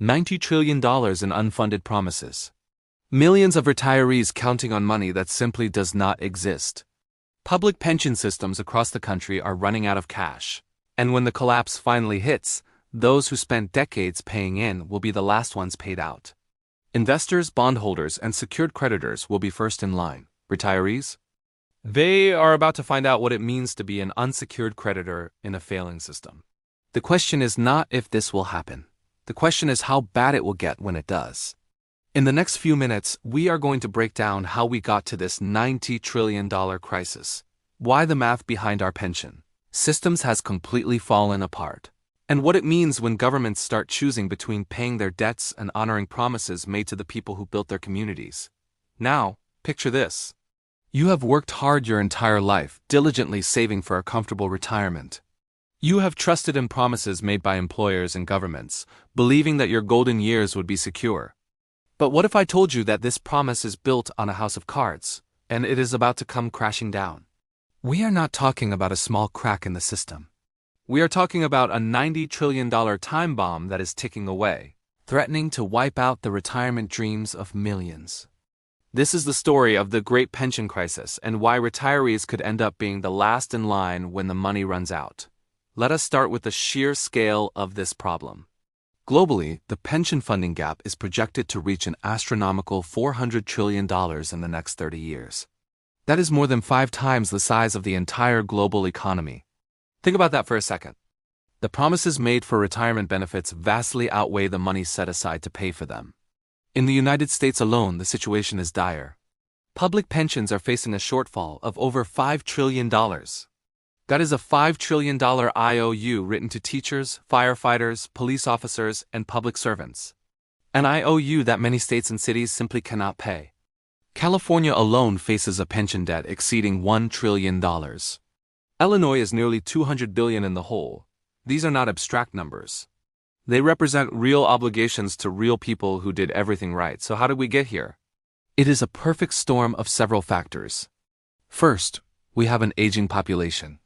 $90 trillion in unfunded promises. Millions of retirees counting on money that simply does not exist. Public pension systems across the country are running out of cash. And when the collapse finally hits, those who spent decades paying in will be the last ones paid out. Investors, bondholders, and secured creditors will be first in line. Retirees? They are about to find out what it means to be an unsecured creditor in a failing system. The question is not if this will happen. The question is how bad it will get when it does. In the next few minutes, we are going to break down how we got to this $90 trillion crisis, why the math behind our pension systems has completely fallen apart, and what it means when governments start choosing between paying their debts and honoring promises made to the people who built their communities. Now, picture this. You have worked hard your entire life, diligently saving for a comfortable retirement. You have trusted in promises made by employers and governments, believing that your golden years would be secure. But what if I told you that this promise is built on a house of cards, and it is about to come crashing down? We are not talking about a small crack in the system. We are talking about a $90 trillion time bomb that is ticking away, threatening to wipe out the retirement dreams of millions. This is the story of the Great Pension Crisis and why retirees could end up being the last in line when the money runs out. Let us start with the sheer scale of this problem. Globally, the pension funding gap is projected to reach an astronomical $400 trillion in the next 30 years. That is more than 5 times the size of the entire global economy. Think about that for a second. The promises made for retirement benefits vastly outweigh the money set aside to pay for them. In the United States alone, the situation is dire. Public pensions are facing a shortfall of over $5 trillion. That is a $5 trillion IOU written to teachers, firefighters, police officers, and public servants. An IOU that many states and cities simply cannot pay. California alone faces a pension debt exceeding $1 trillion. Illinois is nearly $200 billion in the hole. These are not abstract numbers. They represent real obligations to real people who did everything right. So how did we get here? It is a perfect storm of several factors. First, we have an aging population.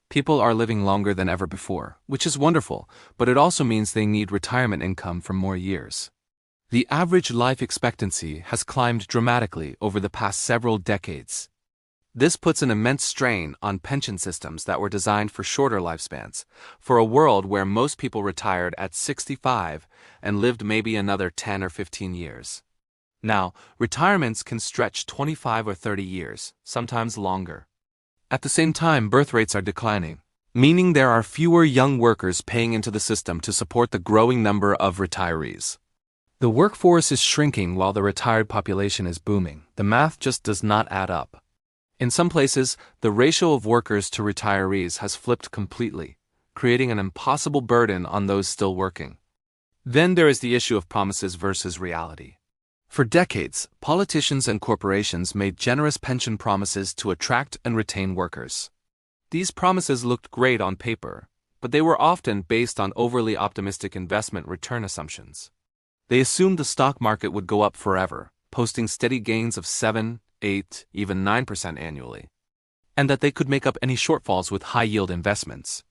People are living longer than ever before, which is wonderful, but it also means they need retirement income for more years. The average life expectancy has climbed dramatically over the past several decades. This puts an immense strain on pension systems that were designed for shorter lifespans, for a world where most people retired at 65 and lived maybe another 10 or 15 years. Now, retirements can stretch 25 or 30 years, sometimes longer. At the same time, birth rates are declining, meaning there are fewer young workers paying into the system to support the growing number of retirees. The workforce is shrinking while the retired population is booming. The math just does not add up. In some places, the ratio of workers to retirees has flipped completely, creating an impossible burden on those still working. Then there is the issue of promises versus reality. For decades, politicians and corporations made generous pension promises to attract and retain workers. These promises looked great on paper, but they were often based on overly optimistic investment return assumptions. They assumed the stock market would go up forever, posting steady gains of 7, 8, even 9% annually, and that they could make up any shortfalls with high-yield investments.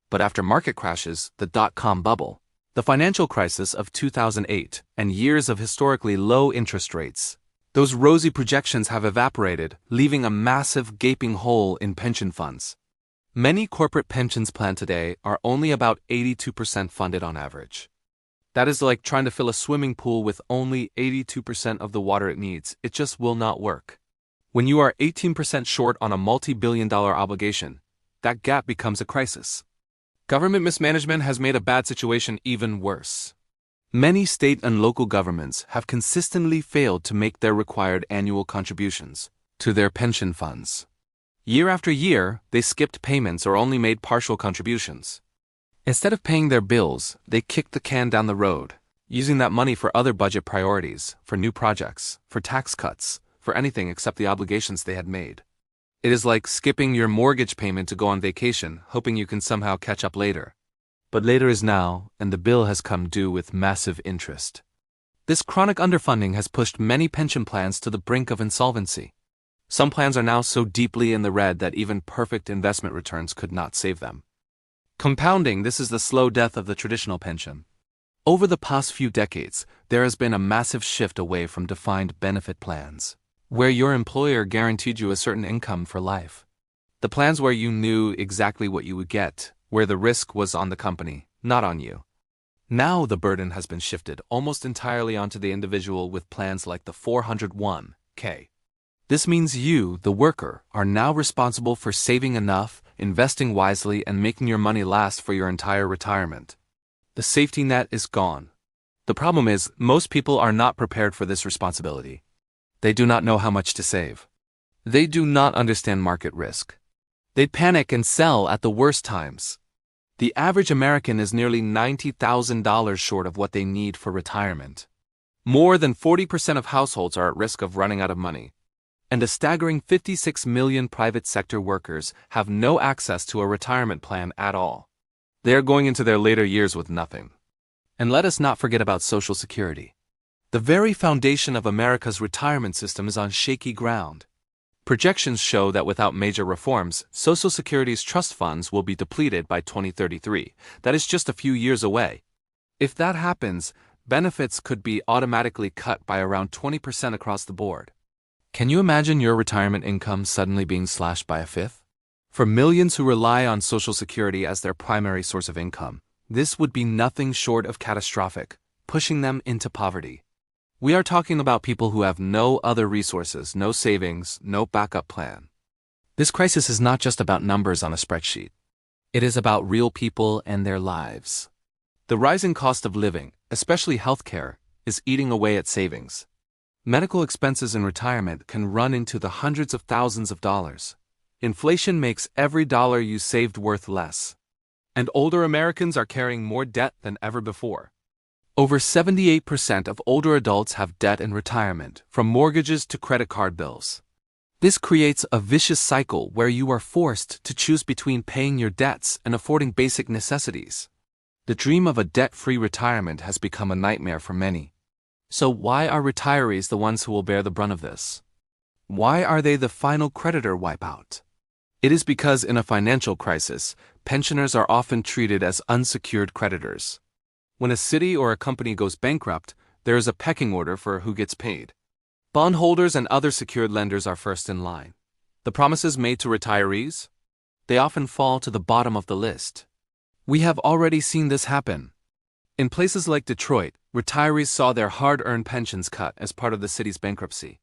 But after market crashes, the dot-com bubble, the financial crisis of 2008, and years of historically low interest rates, those rosy projections have evaporated, leaving a massive gaping hole in pension funds. Many corporate pensions plans today are only about 82% funded on average. That is like trying to fill a swimming pool with only 82% of the water it needs. It just will not work. When you are 18% short on a multi-billion-dollar obligation, that gap becomes a crisis. Government mismanagement has made a bad situation even worse. Many state and local governments have consistently failed to make their required annual contributions to their pension funds. Year after year, they skipped payments or only made partial contributions. Instead of paying their bills, they kicked the can down the road, using that money for other budget priorities, for new projects, for tax cuts, for anything except the obligations they had made. It is like skipping your mortgage payment to go on vacation, hoping you can somehow catch up later. But later is now, and the bill has come due with massive interest. This chronic underfunding has pushed many pension plans to the brink of insolvency. Some plans are now so deeply in the red that even perfect investment returns could not save them. Compounding, this is the slow death of the traditional pension. Over the past few decades, there has been a massive shift away from defined benefit plans, where your employer guaranteed you a certain income for life. The plans where you knew exactly what you would get, where the risk was on the company, not on you. Now the burden has been shifted almost entirely onto the individual with plans like the 401(k). This means you, the worker, are now responsible for saving enough, investing wisely, and making your money last for your entire retirement. The safety net is gone. The problem is, most people are not prepared for this responsibility. They do not know how much to save. They do not understand market risk. They panic and sell at the worst times. The average American is nearly $90,000 short of what they need for retirement. More than 40% of households are at risk of running out of money. And a staggering 56 million private sector workers have no access to a retirement plan at all. They are going into their later years with nothing. And let us not forget about Social Security. The very foundation of America's retirement system is on shaky ground. Projections show that without major reforms, Social Security's trust funds will be depleted by 2033. That is just a few years away. If that happens, benefits could be automatically cut by around 20% across the board. Can you imagine your retirement income suddenly being slashed by a fifth? For millions who rely on Social Security as their primary source of income, this would be nothing short of catastrophic, pushing them into poverty. We are talking about people who have no other resources, no savings, no backup plan. This crisis is not just about numbers on a spreadsheet. It is about real people and their lives. The rising cost of living, especially healthcare, is eating away at savings. Medical expenses in retirement can run into the hundreds of thousands of dollars. Inflation makes every dollar you saved worth less. And older Americans are carrying more debt than ever before. Over 78% of older adults have debt in retirement, from mortgages to credit card bills. This creates a vicious cycle where you are forced to choose between paying your debts and affording basic necessities. The dream of a debt-free retirement has become a nightmare for many. So why are retirees the ones who will bear the brunt of this? Why are they the final creditor wipeout? It is because in a financial crisis, pensioners are often treated as unsecured creditors. When a city or a company goes bankrupt, there is a pecking order for who gets paid. Bondholders and other secured lenders are first in line. The promises made to retirees? They often fall to the bottom of the list. We have already seen this happen. In places like Detroit, retirees saw their hard-earned pensions cut as part of the city's bankruptcy.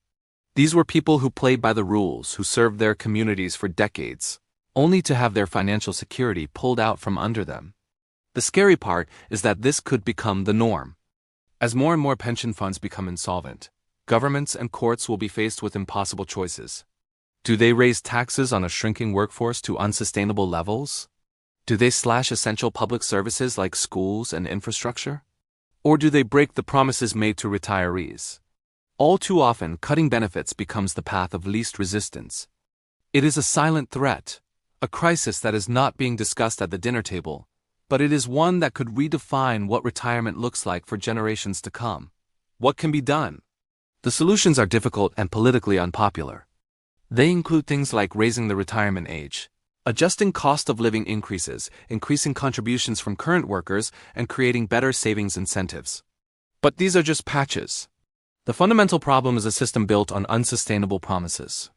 These were people who played by the rules, who served their communities for decades, only to have their financial security pulled out from under them. The scary part is that this could become the norm. As more and more pension funds become insolvent, governments and courts will be faced with impossible choices. Do they raise taxes on a shrinking workforce to unsustainable levels? Do they slash essential public services like schools and infrastructure? Or do they break the promises made to retirees? All too often, cutting benefits becomes the path of least resistance. It is a silent threat, a crisis that is not being discussed at the dinner table, but it is one that could redefine what retirement looks like for generations to come. What can be done? The solutions are difficult and politically unpopular. They include things like raising the retirement age, adjusting cost of living increases, increasing contributions from current workers, and creating better savings incentives. But these are just patches. The fundamental problem is a system built on unsustainable promises.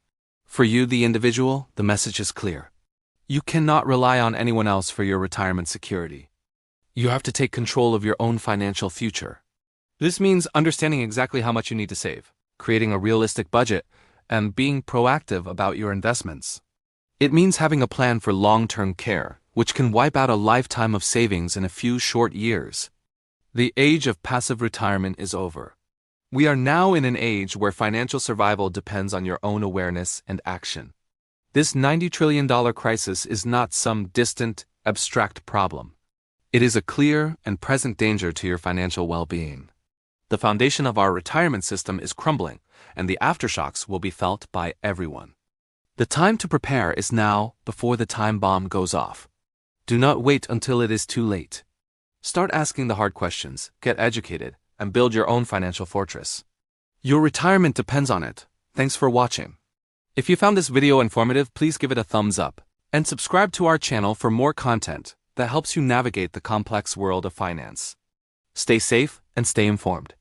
For you, the individual, the message is clear. You cannot rely on anyone else for your retirement security. You have to take control of your own financial future. This means understanding exactly how much you need to save, creating a realistic budget, and being proactive about your investments. It means having a plan for long-term care, which can wipe out a lifetime of savings in a few short years. The age of passive retirement is over. We are now in an age where financial survival depends on your own awareness and action. This $90 trillion crisis is not some distant, abstract problem. It is a clear and present danger to your financial well-being. The foundation of our retirement system is crumbling, and the aftershocks will be felt by everyone. The time to prepare is now, before the time bomb goes off. Do not wait until it is too late. Start asking the hard questions, get educated, and build your own financial fortress. Your retirement depends on it. Thanks for watching. If you found this video informative, please give it a thumbs up, and subscribe to our channel for more content that helps you navigate the complex world of finance. Stay safe and stay informed.